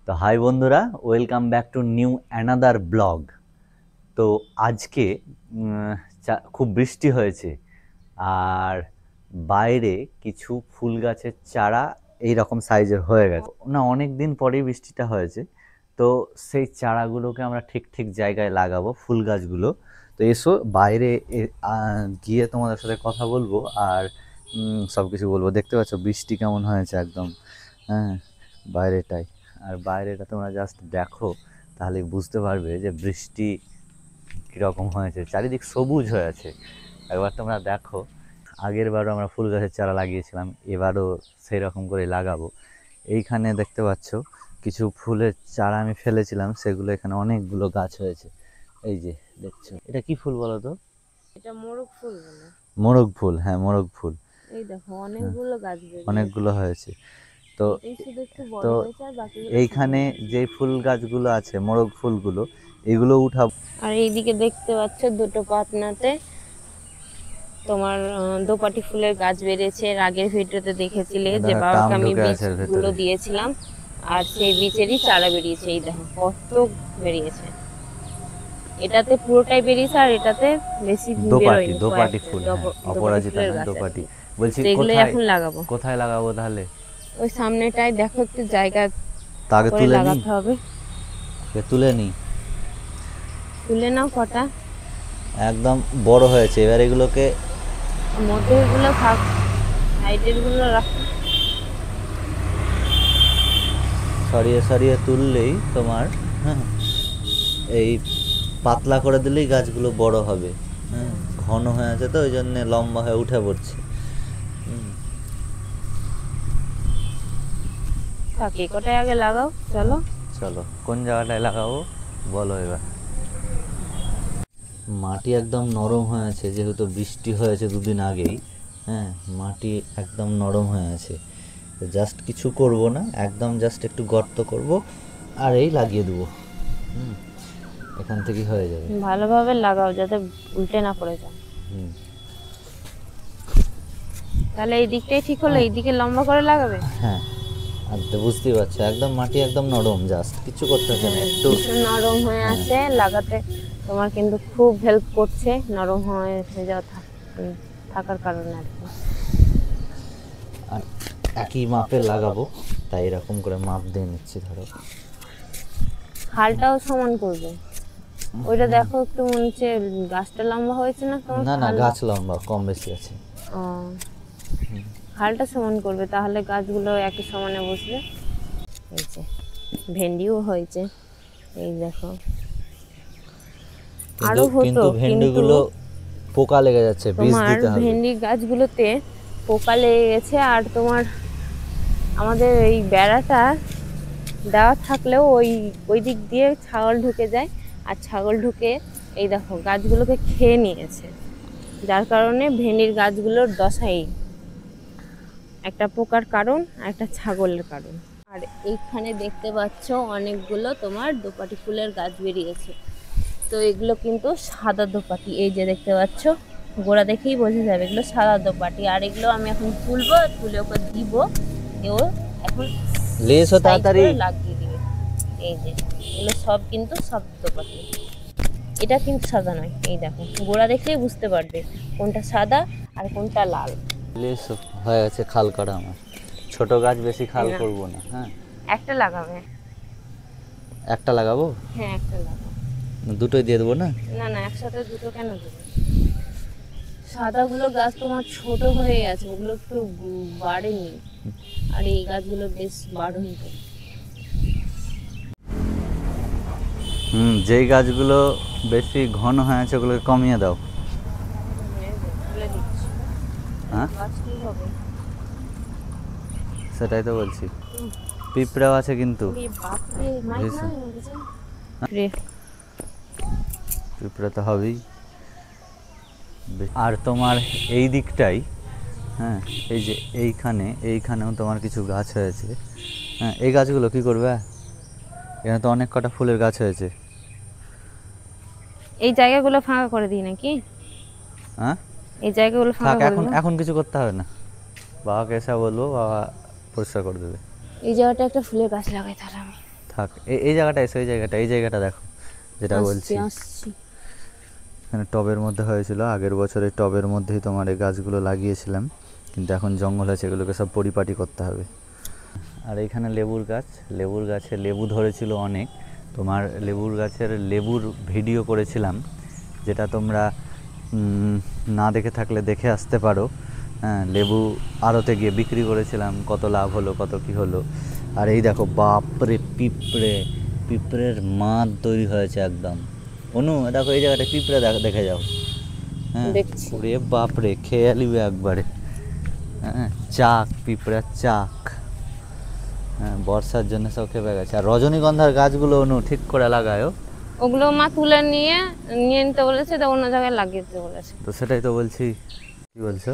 তো হাই বন্ধুরা, welcome back to new another blog. তো আজকে খুব বৃষ্টি হয়েছে, আর বাইরে কিছু ফুল গাছের চারা এই রকম সাইজের হয়ে গেছে না, অনেক দিন পরেই বৃষ্টিটা হয়েছে। তো সেই চারাগুলোকে আমরা ঠিক ঠিক জায়গায় লাগাবো, ফুল গাছগুলো। তো এসো বাইরে গিয়ে তোমাদের সাথে কথা বলবো আর সব কিছু বলবো। দেখতে পাচ্ছ বৃষ্টি কেমন হয়েছে একদম, হ্যাঁ, বাইরেটাই। আর বাইরেটা তোমরা জাস্ট দেখো, তাহলে বুঝতে পারবে যে বৃষ্টি কীরকম হয়েছে। চারিদিক সবুজ হয়ে আছে, একবার তোমরা দেখো। আগের বারও আমরা ফুল গাছের চারা লাগিয়েছিলাম, এবারও সেই রকম করে লাগাবো। এইখানে দেখতে পাচ্ছ কিছু ফুলের চারা আমি ফেলেছিলাম, সেগুলো এখানে অনেকগুলো গাছ হয়েছে। এই যে দেখছো, এটা কি ফুল বলো তো? এটা মোরগ ফুল বলে। মোরগ ফুল, হ্যাঁ মোরগ ফুল। এই দেখো অনেকগুলো গাছ বেরিয়েছে, অনেকগুলো হয়েছে। তো এটাই শুধু একটু বড় তো হয়েছে আর বাকিগুলো ছোট এইখানে হয়েছে। যে ফুল গাছগুলো আছে, মোরগ ফুলগুলো, এগুলো উঠাবো। আর এইদিকে দেখতে পাচ্ছ দুটো পাতনাতে তোমার দোপাটি ফুলের গাছ বেরিয়েছে। এর আগের ভিডিওতে দেখেছিলে যে টাম বাবাকে আমি ঢুকে আছে এর বীজগুলো ভেতরে। দিয়েছিলাম, আর সেই বীজেরই চারা বেরিয়েছে। এই দেখো কত বেরিয়েছে, এটাতে পুরোটাই বেরিয়েছে আর এটাতে বেশি দোপাটি, বেরোয়নি, দোপাটি কয়েকটা ফুল, হ্যাঁ, দোপাটি অপরাজিতা ফুলের না, গাছ আর দোপাটি। কি। বলছি তো এগুলোই কোথায় এখন লাগাবো। কোথায় লাগাবো তাহলে? ওই সামনেটায় দেখো একটু জায়গা তা আগে করে তুলে নিই, লাগাতে হবে। তুলে নিই। তুলে নাও কটা, একদম বড় হয়েছে, এবার এগুলোকে মধ্যে গুলো থাক, সাইডের গুলো রাখো। সরিয়ে সরিয়ে তুললেই তোমার, হ্যাঁ, এই পাতলা করে দিলেই গাছগুলো বড় হবে। হ্যাঁ, ঘন হয়ে আছে তো ওই জন্যে লম্বা হয়ে উঠে পড়ছে। থাক, এই কটাই আগে লাগাও, চলো। চলো কোন জায়গাটায় লাগাবো বলো এবার। মাটি একদম নরম হয়ে আছে, যেহেতু বৃষ্টি হয়েছে দুদিন আগেই। হ্যাঁ, মাটি একদম নরম হয়ে আছে। তো জাস্ট কিছু করব না, একদম জাস্ট একটু গর্ত করব আর এই লাগিয়ে দেবো। এখান থেকেই হয়ে যাবে। ভালোভাবে লাগাও যাতে উল্টে না পড়ে যায়। তাহলে এই দিকটাই ঠিক হলো, এই দিকে লম্বা করে লাগাবে। হ্যাঁ, আর তো বুঝতেই পারছো একদম মাটি একদম নরম, জাস্ট কিছু করতে হচ্ছে না, একটু ভীষণ নরম হয়ে আছে, লাগাতে তোমার কিন্তু খুব হেল্প করছে নরম হয়ে যাওয়া থাকার কারণে আর কি। আর একই মাপে লাগাবো, তাই এরকম করে মাপ দিয়ে নিচ্ছি। ধরো খালটাও সমান করবে, ওইটা দেখো একটু মনে হচ্ছে গাছটা লম্বা হয়েছে না তোমার? না না, গাছ লম্বা কম বেশি আছে। ও, খালটা সমান করবে, তাহলে গাছগুলো একই সমানে বসবে। এই যে ভেন্ডিও হয়েছে, এই দেখো। আরো হতো, কিন্তু ভেন্ডিগুলো পোকা লেগে যাচ্ছে, বীজ তোমার দিতে হবে। ভেন্ডি গাছগুলোতে পোকা লেগে গেছে। আর তোমার আমাদের এই বেড়াটা দেওয়া থাকলেও ওই দিক দিয়ে ছাগল ঢুকে যায়, আর ছাগল ঢুকে এই দেখো গাছগুলোকে খেয়ে নিয়েছে, যার কারণে ভেন্ডির গাছগুলোর দশাই একটা পোকার কারণ আর একটা ছাগলের কারণ। আর এইখানে দেখতে পাচ্ছ অনেকগুলো তোমার দোপাটি ফুলের গাছ বেরিয়েছে। তো এগুলো কিন্তু সাদা দোপাটি, এই যে দেখতে পাচ্ছ গোড়া দেখেই বোঝা যাবে এগুলো সাদা দোপাটি। আর এগুলো আমি এখন তুলবো, তুলে ওকে দিব, এও এখন লেসো তাড়াতাড়ি লাগিয়ে দিবে। এই যে এগুলো সব কিন্তু সব দোপাটি, এটা কিন্তু সাদা নয়। এই দেখো গোড়া দেখলেই বুঝতে পারবে কোনটা সাদা আর কোনটা লাল। লেসো হয়ে গেছে খাল করা আমার। ছোট গাছ বেশি খাল করব না। হ্যাঁ, একটা লাগাবে। একটা লাগাবো? হ্যাঁ একটা লাগাও। দুটোই দিয়ে দেবো না? না না, একসাথে দুটো কেন দেবে? সাদাগুলো গাছ তোমার ছোট হয়ে গেছে, ওগুলো একটু বাড়েনি, আর এই গাছগুলো বেশ বাড়ন্ত। যেই গাছগুলো বেশি ঘন হয়ে আছে ওগুলোকে কমিয়ে দাও। তুলে দিচ্ছি। হ্যাঁ, গাছ কি হবে? সেটাই তো বলছি। পিঁপড়াও আছে কিন্তু। বাপরে, মাইক না হয়ে গেছে। পিঁপড়া তো হবেই। আর তোমার এই দিকটাই, হ্যাঁ, এই যে এইখানেও তোমার কিছু গাছ হয়েছে। হ্যাঁ, এই গাছগুলো কি করবে? এখানে তো অনেক কটা ফুলের গাছ হয়েছে। এই জায়গাগুলো ফাঁকা করে দিই নাকি? হ্যাঁ, এই জায়গাগুলো ফাঁকা করে এখন দিই। এখন কিছু করতে হবে না, বাবাকে এসে বলবো, বাবা পরিষ্কার করে দেবে। এই জায়গাটা একটা ফুলের গাছ লাগাই তাহলে আমি। থাক, এই জায়গাটা এসে, এই জায়গাটা দেখো যেটা বলছি। আসছি। এখানে টবের মধ্যে হয়েছিল, আগের বছরে টবের মধ্যেই তোমার এই গাছগুলো লাগিয়েছিলাম, কিন্তু এখন জঙ্গল আছে, এগুলোকে সব পরিপাটি করতে হবে। আর এইখানে লেবুর গাছ, লেবুর গাছে লেবু ধরেছিল অনেক, তোমার লেবুর গাছের লেবুর ভিডিও করেছিলাম, যেটা তোমরা না দেখে থাকলে দেখে আসতে পারো। হ্যাঁ, লেবু আড়তে গিয়ে বিক্রি করেছিলাম, কত লাভ হলো, কত কি হলো। আর এই দেখো, বাপরে পিঁপড়ের মাদ তৈরি হয়েছে একদম। অনু দেখো এই জায়গাটা পিঁপড়ে দেখে যাও। হ্যাঁ, দেখছি। ওরে বাপরে, খেয়ে নিবে একবারে। হ্যাঁ, চাক, পিঁপড়ার চাক। হ্যাঁ, বর্ষার জন্য সব খেপে গেছে। আর রজনীগন্ধার গাছগুলো অনু ঠিক করে লাগায়ও। ওগুলো মা তুলে নিয়ে নিতে বলেছে, তো অন্য জায়গায় লাগিয়ে দিতে বলেছে। তো সেটাই তো বলছি। কি বলছো?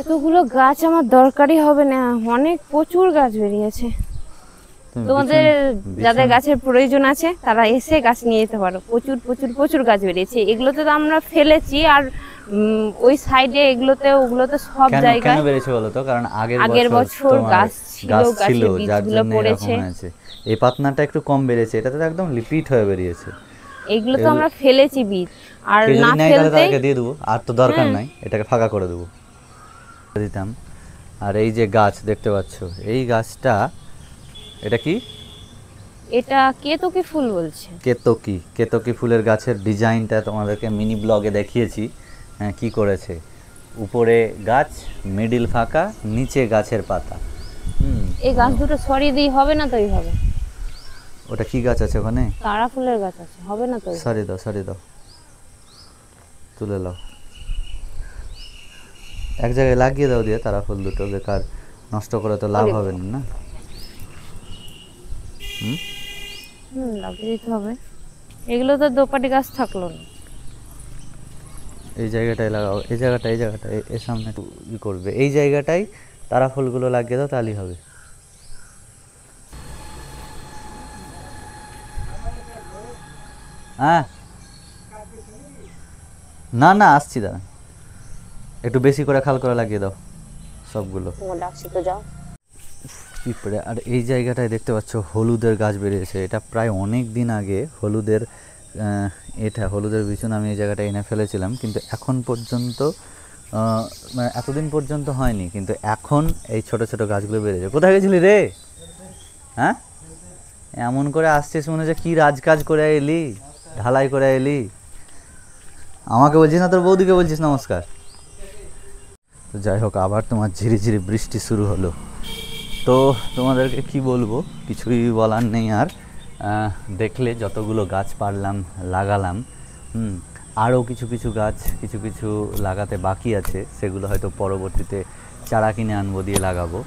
এতগুলো গাছ আমার দরকারই হবে না, অনেক প্রচুর গাছ বেরিয়েছে। তুমি তোমাদের যাদের বিছানা- গাছের প্রয়োজন আছে তারা এসে গাছ নিয়ে যেতে পারো। প্রচুর প্রচুর প্রচুর গাছ বেরিয়েছে। এগুলোতে তো আমরা ফেলেছি, আর ওই সাইডে ওগুলোতে সব কেন জায়গায় বেড়েছে বলো তো? কারণ আগের আগের বছর তোমার গাছ ছিল, ছিল, গাছের যার বীজগুলো জন্য এরকম পড়েছে। হয়েছে। এই পাতনাটা একটু কম বেড়েছে, এটাতে তো একদম লিপিট হয়ে বেরিয়েছে। এগুলো তো আমরা ফেলেছি বীজ, আর কেউ না যদি নেয় তাহলে ফেলতে তাদেরকে দিয়ে দেবো, আর তো দরকার নাই, এটাকে ফাঁকা করে দেবো, দিতাম। আর এই যে গাছ দেখতে পাচ্ছ, এই গাছটা, এটা কি? এটা কেতকী ফুল বলছে। কেতকী ফুলের গাছের ডিজাইনটা তোমাদেরকে মিনি ব্লগে দেখিয়েছি। হ্যাঁ, কী করেছে, উপরে গাছ, মিডিল ফাঁকা, নিচে গাছের পাতা। এই গাছ দুটো সরিয়ে দিই, হবে না তো? এইভাবে ওটা কি গাছ আছে ওখানে? তারা ফুলের গাছ আছে, হবে না তো? সরি দাও, তুলে নাও, এক জায়গায় লাগিয়ে দাও দিয়ে তারা ফুল দুটো, বেকার নষ্ট করে তো লাভ হবে না। লাগিয়ে দিতে হবে। এগুলো তো দোপাটি গাছ থাকলো না। এই জায়গাটায় লাগাও, এই জায়গাটা এর সামনে একটু ই করবে, এই জায়গাটায় তারা ফুলগুলো লাগিয়ে দাও, তাহলেই হবে। হ্যাঁ, না আসছি, দাঁড়া, একটু বেশি করে খাল করে লাগিয়ে দাও সবগুলো। ডাকছি তো, যাও। পিঁপড়ে। আর এই জায়গাটায় দেখতে পাচ্ছ হলুদের গাছ বেরিয়েছে, এটা প্রায় অনেক দিন আগে হলুদের বিছুন আমি এই জায়গাটা এনে ফেলেছিলাম, কিন্তু এখন পর্যন্ত মানে এতদিন পর্যন্ত হয়নি, কিন্তু এখন এই ছোট ছোট গাছগুলো বেরিয়েছে। কোথায় গেছিলি রে? হ্যাঁ, এমন করে আসছিস মনে হচ্ছে কি রাজকাজ করে এলি, ঢালাই করে এলি। আমাকে বলছিস না, তোর বৌদিকে বলছিস নমস্কার। তো যাই হোক, আবার তোমার ঝিরিঝিরি বৃষ্টি শুরু হলো। তো তোমাদেরকে কি বলবো, কিছুই বলার নেই আর। দেখলে যতগুলো গাছ পারলাম লাগালাম। আরও কিছু গাছ কিছু লাগাতে বাকি আছে, সেগুলো হয়তো পরবর্তীতে চারা কিনে আনবো, দিয়ে লাগাবো।